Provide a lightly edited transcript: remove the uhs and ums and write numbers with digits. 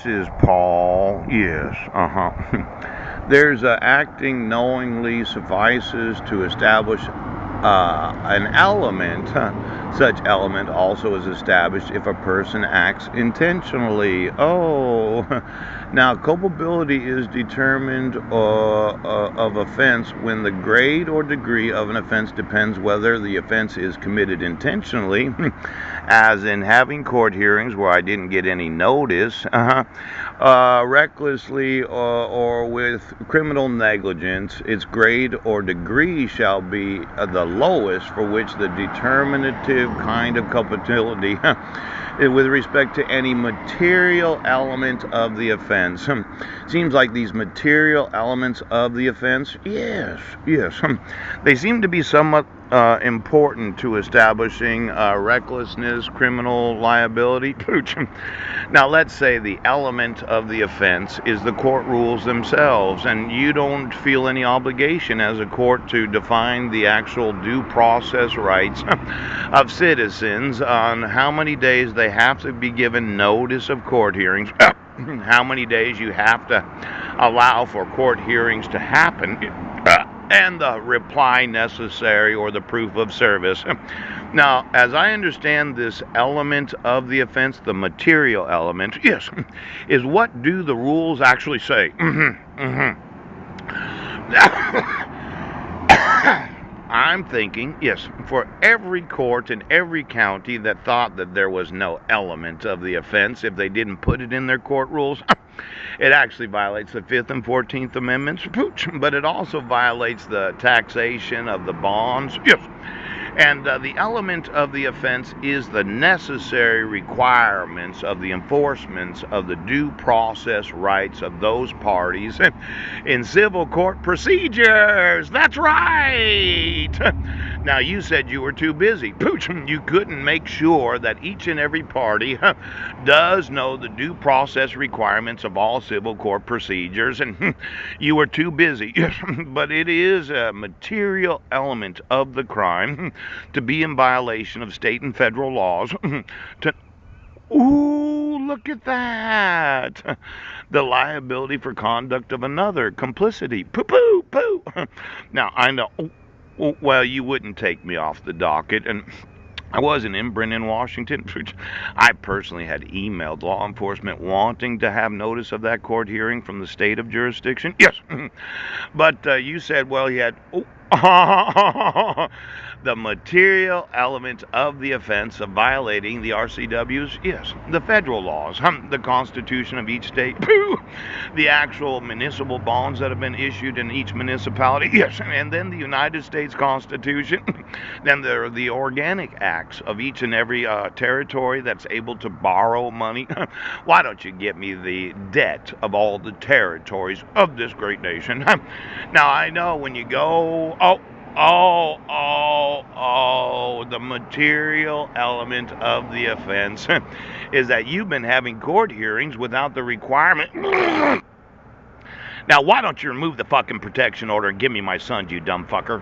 is Paul. Yes, There's acting knowingly suffices to establish an element. Such element also is established if a person acts intentionally. Oh, now culpability is determined of offense when the grade or degree of an offense depends whether the offense is committed intentionally, as in having court hearings where I didn't get any notice, recklessly, or with criminal negligence. Its grade or degree shall be the lowest for which the determinative kind of culpability with respect to any material element of the offense. Seems like these material elements of the offense, yes, they seem to be somewhat important to establishing recklessness, criminal liability. Now, let's say the element of the offense is the court rules themselves, and you don't feel any obligation as a court to define the actual due process rights of citizens on how many days they have to be given notice of court hearings, how many days you have to allow for court hearings to happen, and the reply necessary or the proof of service. Now, as I understand this element of the offense, the material element, yes, is what do the rules actually say? I'm thinking, yes, for every court in every county that thought that there was no element of the offense, if they didn't put it in their court rules, it actually violates the 5th and 14th Amendments, but it also violates the taxation of the bonds, yes. And the element of the offense is the necessary requirements of the enforcement of the due process rights of those parties in civil court procedures. That's right. Now, you said you were too busy. You couldn't make sure that each and every party does know the due process requirements of all civil court procedures, and you were too busy. But it is a material element of the crime to be in violation of state and federal laws. Ooh, look at that. The liability for conduct of another, complicity. Poo. Now, I know, well, you wouldn't take me off the docket, and I wasn't in Brennan, Washington. I personally had emailed law enforcement wanting to have notice of that court hearing from the state of jurisdiction. Yes. But you said, well, he had the material element of the offense of violating the RCWs, yes, the federal laws, the Constitution of each state, the actual municipal bonds that have been issued in each municipality, yes, and then the United States Constitution, then there are the organic acts of each and every territory that's able to borrow money. Why don't you get me the debt of all the territories of this great nation? Now, I know when you go, the material element of the offense is that you've been having court hearings without the requirement. Now, why don't you remove the fucking protection order and give me my son, you dumb fucker?